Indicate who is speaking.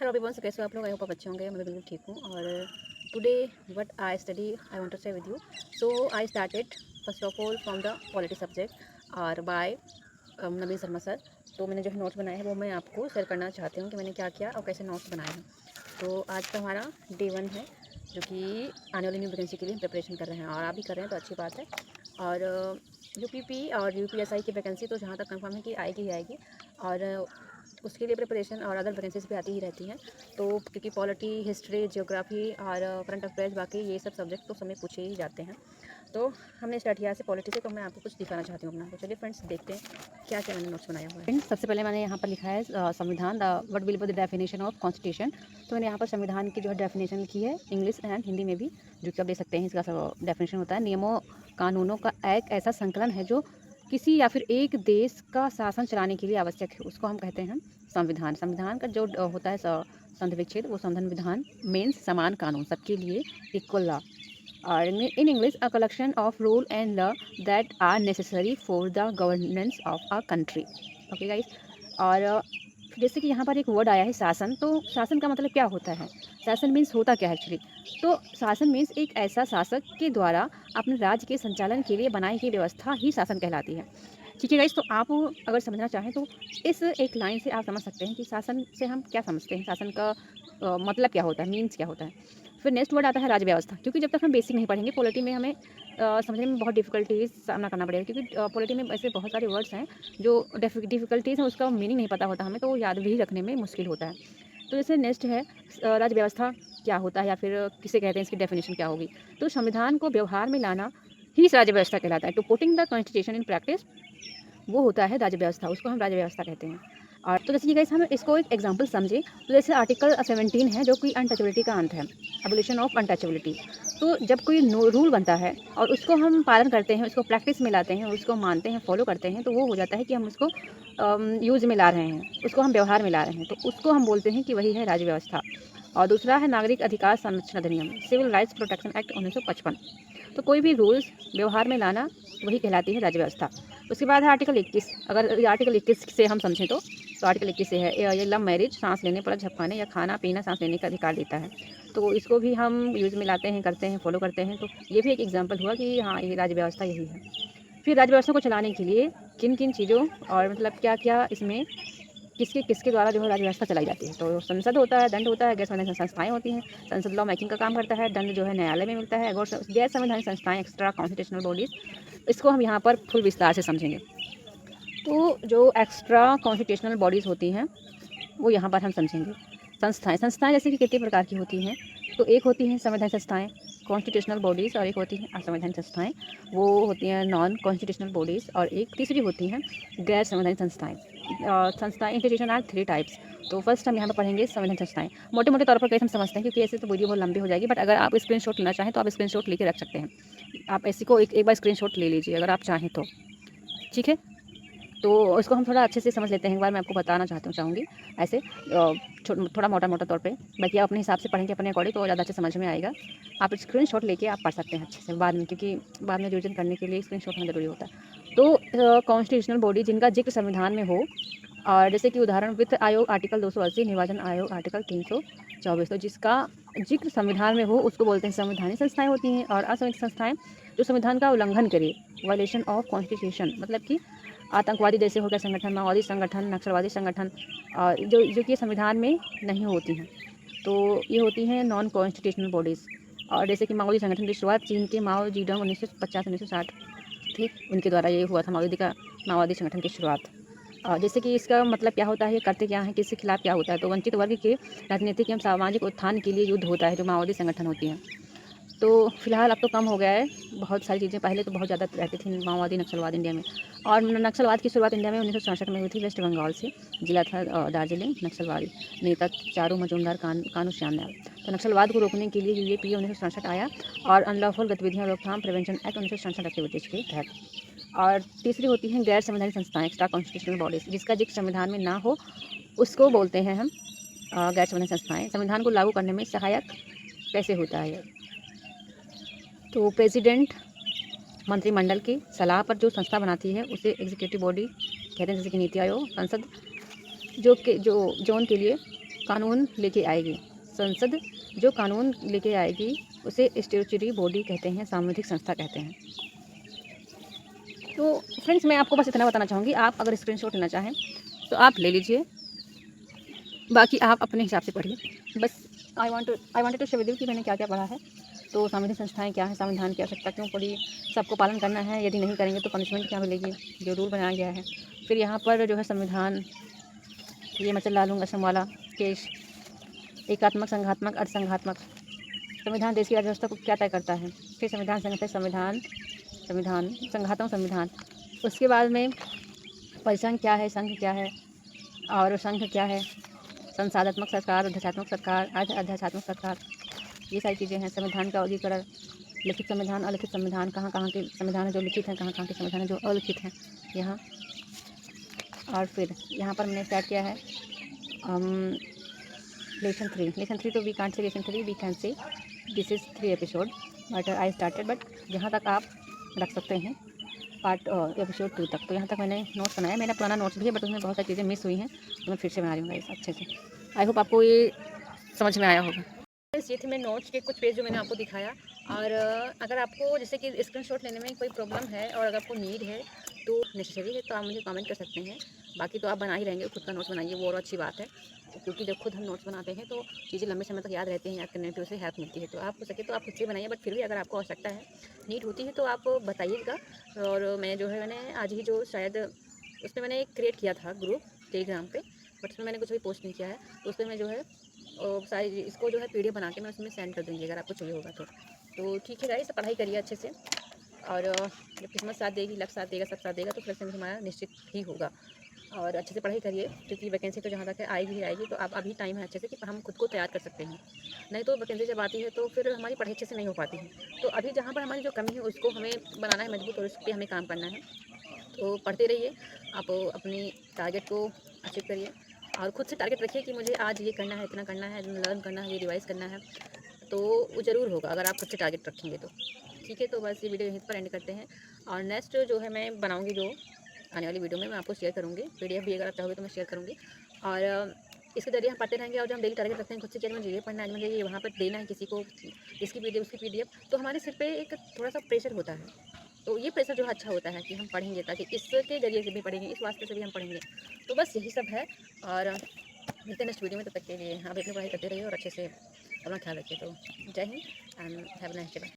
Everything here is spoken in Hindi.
Speaker 1: हेलो एवरीवन, सो कैसे हो आप लोग? आई होप आप अच्छे होंगे। मैं बिल्कुल ठीक हूँ। और today what I study I want to share with you. So I started first of all from the polity subject और बाय नवीन शर्मा सर। तो मैंने जो नोट्स बनाए हैं वो मैं आपको शेयर करना चाहती हूँ कि मैंने क्या किया और कैसे नोट्स बनाए हैं। तो आज का हमारा डे 1 है, जो कि आने वाली न्यू वैकेंसी के लिए प्रिपरेशन कर रहे हैं और आप भी कर रहे हैं, तो अच्छी बात है। और यूपीपी और यूपीएसआई की वैकेंसी तो जहाँ तक कंफर्म है कि आएगी ही आएगी, और उसके लिए प्रिपरेशन और अदर वैकेंसीज भी आती ही रहती हैं। तो क्योंकि पॉलिटी, हिस्ट्री, जियोग्राफी और करंट अफेयर्स, बाकी ये सब सब्जेक्ट तो समय पूछे ही जाते हैं। तो हमने स्टार्ट किया से पॉलिटी से, तो मैं आपको कुछ दिखाना चाहती हूँ अपना। तो चलिए फ्रेंड्स, देखते हैं क्या क्या मैंने नोट्स बनाया हुआ है। फ्रेंड्स, सबसे पहले मैंने यहाँ पर लिखा है संविधान, what will be the definition of constitution. तो मैंने यहाँ पर संविधान की जो है डेफिनेशन लिखी है, इंग्लिश एंड हिंदी में भी, जो कि आप देख सकते हैं। इसका डेफिनेशन होता है नियमों कानूनों का एक ऐसा संकलन है जो किसी या फिर एक देश का शासन चलाने के लिए आवश्यक है, उसको हम कहते हैं संविधान। संविधान का जो होता है संविच्छेद, वो संविधान मीन्स समान कानून, सबके लिए इक्वल लॉ। और in English a collection of rule and law that are necessary for the governance of a country. Okay guys. और जैसे कि यहाँ पर एक वर्ड आया है शासन। तो शासन का मतलब क्या होता है? शासन मीन्स होता क्या है एक्चुअली? तो शासन मीन्स एक ऐसा शासक के द्वारा अपने राज्य के संचालन के लिए बनाई गई व्यवस्था ही शासन कहलाती है। ठीक है गाइस। तो आप अगर समझना चाहें तो इस एक लाइन से आप समझ सकते हैं कि शासन से हम क्या समझते हैं, शासन का मतलब क्या होता है, मीन्स क्या होता है। फिर नेक्स्ट वर्ड आता है राज्य व्यवस्था, क्योंकि जब तक हम बेसिक नहीं पढ़ेंगे पॉलिटी में, हमें समझने में बहुत डिफिकल्टीज सामना करना पड़ेगा, क्योंकि पॉलिटी में ऐसे बहुत सारे वर्ड्स हैं जो डिफिकल्टीज हैं, उसका मीनिंग नहीं पता होता हमें, तो याद भी रखने में मुश्किल होता है। तो जैसे नेक्स्ट है राज्य व्यवस्था क्या होता है, या फिर किसे कहते हैं, इसकी डेफिनेशन क्या होगी। तो संविधान को व्यवहार में लाना ही राज्य व्यवस्था कहलाता है। To putting the constitution in practice, वो होता है राज्य व्यवस्था, उसको हम राज्य व्यवस्था कहते हैं। और तो जैसे कि गाइस हम इसको एक एग्जांपल समझे, तो जैसे आर्टिकल 17 है, जो कि अनटचेबिलिटी का अंत है, एबोलिशन ऑफ अनटचेबिलिटी। तो जब कोई रूल बनता है और उसको हम पालन करते हैं, उसको प्रैक्टिस में लाते हैं, उसको मानते हैं, फॉलो करते हैं, तो वो हो जाता है कि हम उसको यूज़ में ला रहे हैं, उसको हम व्यवहार में ला रहे हैं, तो उसको हम बोलते हैं कि वही है राज्य व्यवस्था। और दूसरा है नागरिक अधिकार संरक्षण अधिनियम, सिविल राइट्स प्रोटेक्शन एक्ट 1955। तो कोई भी रूल्स व्यवहार में लाना वही कहलाती है राज्य व्यवस्था। उसके बाद है आर्टिकल 21। अगर आर्टिकल 21 से हम समझें तो आर्टिकल 21 से है ये लव मैरिज, सांस लेने पर झपकाने या खाना पीना सांस लेने का अधिकार देता है। तो इसको भी हम यूज़ में लाते हैं, करते हैं, फॉलो करते हैं। तो ये भी एक एग्जाम्पल हुआ कि हाँ, ये राज्य व्यवस्था यही है। फिर राज्य व्यवस्था को चलाने के लिए किन किन चीज़ों और मतलब क्या क्या इसमें किसके किसके द्वारा जो है राज्य व्यवस्था चलाई जाती है। तो संसद होता है, दंड होता है, गैर संवैधानिक संस्थाएं होती हैं। संसद लॉ मेकिंग का काम करता है, दंड जो है न्यायालय में मिलता है। गैर संवैधानिक संस्थाएं, एक्स्ट्रा कॉन्स्टिट्यूशनल बॉडीज़, इसको हम यहाँ पर फुल विस्तार से समझेंगे। तो जो एक्स्ट्रा कॉन्स्टिट्यूशनल बॉडीज़ होती हैं वो यहाँ पर हम समझेंगे। संस्थाएं, संस्थाएं जैसे कि कितनी प्रकार की होती हैं। तो एक होती हैं संवैधानिक संस्थाएं, कॉन्स्टिट्यूशनल बॉडीज़, और एक होती हैं असंवैधानिक संस्थाएं, वो होती हैं नॉन कॉन्स्टिट्यूशनल बॉडीज़, और एक तीसरी होती हैं गैर संवैधानिक संस्थाएं। संस्थाएं, इंस्टीट्यूशन आर 3 टाइप्स। तो फर्स्ट हम यहाँ पर पढ़ेंगे संवैधानिक संस्थाएं। मोटे मोटे तौर पर कैसे हम समझते हैं, क्योंकि ऐसे तो वीडियो बहुत लंबी हो जाएगी, बट अगर आप स्क्रीनशॉट लेना चाहें तो आप स्क्रीनशॉट लेके रख सकते हैं। आप ऐसी को एक बार स्क्रीनशॉट ले लीजिए अगर आप चाहें तो, ठीक है। तो इसको हम थोड़ा अच्छे से समझ लेते हैं। एक बार मैं आपको बताना चाहूँगी ऐसे थोड़ा मोटा तौर पे। बाकी आप अपने हिसाब से पढ़ेंगे अपने अकॉर्डिंग, तो ज़्यादा अच्छे समझ में आएगा। आप स्क्रीनशॉट लेके आप पढ़ सकते हैं अच्छे से बाद में, क्योंकि बाद में रिविजन करने के लिए स्क्रीनशॉट होना ज़रूरी होता है। तो कॉन्स्टिट्यूशनल बॉडी जिनका जिक्र संविधान में हो, और जैसे कि उदाहरण वित्त आयोग आर्टिकल 280, निर्वाचन आयोग आर्टिकल 324। तो जिसका जिक्र संविधान में हो उसको बोलते हैं संवैधानिक संस्थाएं होती हैं। और असंवैधानिक संस्थाएं जो संविधान का उल्लंघन करे, वायलेशन ऑफ कॉन्स्टिट्यूशन, मतलब कि आतंकवादी जैसे हो गया संगठन, माओवादी संगठन, नक्सलवादी संगठन, और जो कि संविधान में नहीं होती हैं, तो ये होती हैं नॉन कॉन्स्टिट्यूशनल बॉडीज़। और जैसे कि माओवादी संगठन की शुरुआत चीन के माओ जीडोंग 1950-1960 थे, उनके द्वारा ये हुआ था माओवादी संगठन की शुरुआत। जैसे कि इसका मतलब क्या होता है, ये करते क्या हैं, किसके खिलाफ क्या होता है। तो वंचित वर्ग के राजनीतिक एवं सामाजिक उत्थान के लिए युद्ध होता है, जो माओवादी संगठन होती हैं। तो फिलहाल अब तो कम हो गया है, बहुत सारी चीज़ें पहले तो बहुत ज़्यादा रहती थी माओवादी नक्सलवाद इंडिया में। और नक्सलवाद की शुरुआत इंडिया में 1967 में हुई थी, वेस्ट बंगाल से। जिला था दार्जिलिंग। नक्सलवादी नेता चारू मजूमदार, कानू श्यामलाल। तो नक्सलवाद को रोकने के लिए यूएपीए 1967 आया, और अनलॉफुल गतिविधियाँ रोकथाम प्रिवेंशन एक्ट 1967 एक्टिविटीज़ के तहत। और तीसरी होती हैं गैर संवैधानिक संस्थाएं, एक्स्ट्रा कॉन्स्टिट्यूशनल बॉडीज़, जिसका जिक्र संविधान में ना हो उसको बोलते हैं हम गैर संवैधानिक संस्थाएं। संविधान को लागू करने में सहायक कैसे होता है? तो प्रेसिडेंट मंत्रिमंडल की सलाह पर जो संस्था बनाती है उसे एग्जीक्यूटिव बॉडी कहते हैं, जैसे कि नीति आयोग। संसद जो उनके लिए कानून लेके आएगी। संसद जो कानून लेके आएगी उसे स्टैट्यूटरी बॉडी कहते हैं, सांविधिक संस्था कहते हैं। तो फ्रेंड्स, मैं आपको बस इतना बताना चाहूँगी, आप अगर स्क्रीनशॉट लेना चाहें तो आप ले लीजिए, बाकी आप अपने हिसाब से पढ़िए। बस I wanted to share with you कि मैंने क्या क्या पढ़ा है। तो सांविधिक संस्थाएं क्या है, संविधान की आवश्यकता क्यों पड़ी, सबको पालन करना है, यदि नहीं करेंगे तो पनिशमेंट क्या मिलेगी, जो रूल बनाया गया है। फिर यहाँ पर जो है संविधान, ये मचल लालूंगा असम वाला केस, एकात्मक, संघात्मक, अर्धसंघात्मक। संविधान देश की अर्थव्यवस्था को क्या तय करता है। फिर संविधान संगठन, संविधान संघात्मक संविधान। उसके बाद में परिसंघ क्या है, संघ क्या है और संघ क्या है, संसाधात्मक सरकार, अध्यात्मक सरकार, अर्ध अध्यात्मक सरकार, ये सारी चीज़ें हैं। संविधान का वर्गीकरण, लिखित संविधान, अलिखित संविधान, कहाँ कहाँ के संविधान है जो लिखित हैं, कहाँ कहाँ के संविधान है जो अलिखित हैं यहाँ। और फिर यहाँ पर मैंने स्टार्ट किया है लेसन 3 तो we can't say lesson 3, we can say this is 3 episode but I started, but जहाँ तक आप रख सकते हैं पार्ट एपिसोड 2 तक। तो यहाँ तक मैंने नोट्स बनाया, मेरा पुराना नोट्स भी है बट उसमें बहुत सारी चीज़ें मिस हुई हैं, तो मैं फिर से बना रही हूँ इस अच्छे से। आई होप आपको ये समझ में आया होगा। ये थे मेरे नोट्स के कुछ पेज जो मैंने आपको दिखाया। और अगर आपको जैसे कि स्क्रीनशॉट लेने में कोई प्रॉब्लम है और अगर आपको नीड है तो नेसेसरी है तो आप मुझे कमेंट कर सकते हैं। बाकी तो आप बना ही रहेंगे, खुद का नोट्स बनाइए, वो और अच्छी बात है, क्योंकि जब खुद हम नोट्स बनाते हैं तो चीज़ें लंबे समय तक याद रहती हैं, याद करने में उससे हेल्प मिलती है। तो आप हो सके तो आप खुद से बनाइए, बट फिर भी अगर आपको आवश्यकता है, नीड होती है तो आप बताइएगा। और मैं जो है मैंने आज ही जो शायद उसमें मैंने एक क्रिएट किया था ग्रुप टेलीग्राम पे, बट उसमें मैंने कुछ भी पोस्ट नहीं किया है। तो उसमें मैं जो है सारी इसको जो है पीडीएफ बना के मैं उसमें सेंड कर दूँगी अगर आपको चाहिए होगा तो ठीक है गाइस, पढ़ाई करिए अच्छे से। और जब किस्मत साथ देगी, लक साथ देगा, सब साथ देगा तो फिर से हमारा निश्चित ही होगा। और अच्छे से पढ़ाई करिए, क्योंकि वैकेंसी तो जहाँ तक है आएगी ही आएगी। तो आप अभी टाइम है अच्छे से कि हम खुद को तैयार कर सकते हैं, नहीं तो वैकेंसी जब आती है तो फिर हमारी पढ़ाई अच्छे से नहीं हो पाती है। तो अभी जहाँ पर हमारी जो कमी है उसको हमें बनाना है मजबूत, और उस पर हमें काम करना है। तो पढ़ते रहिए, आप अपनी टारगेट को अचीव करिए और खुद से टारगेट रखिए कि मुझे आज ये करना है, इतना करना है, लर्न करना है, ये रिवाइज़ करना है। तो वो ज़रूर होगा अगर आप खुद से टारगेट रखेंगे तो। ठीक है, तो बस ये वीडियो यहीं पर एंड करते हैं। और नेक्स्ट जो है मैं बनाऊँगी, जो आने वाली वीडियो में मैं आपको शेयर करूँगी, पीडीएफ भी अगर आप चाहोगे तो मैं शेयर करूँगी। और इसके ज़रिए हम पढ़ते रहेंगे, और जो हम डेली टारगेट रखते हैं खुद से कि आज मुझे ये पढ़ना है, आज मुझे ये वहाँ पर देना है किसी को, इसकी पीडीएफ उसकी पीडीएफ, तो हमारे सिर पे एक थोड़ा सा प्रेशर होता है। तो ये प्रेशर जो है अच्छा होता है कि हम पढ़ेंगे, ताकि इसके ज़रिए से भी पढ़ेंगे, इस वास्ते से भी हम पढ़ेंगे। तो बस यही सब है, और मिलते हैं नेक्स्ट वीडियो में। तब तक के लिए आप अपनी पढ़ाई करते रहिए और अच्छे से अपना ख्याल रखिए। तो जय Hind and have a nice day.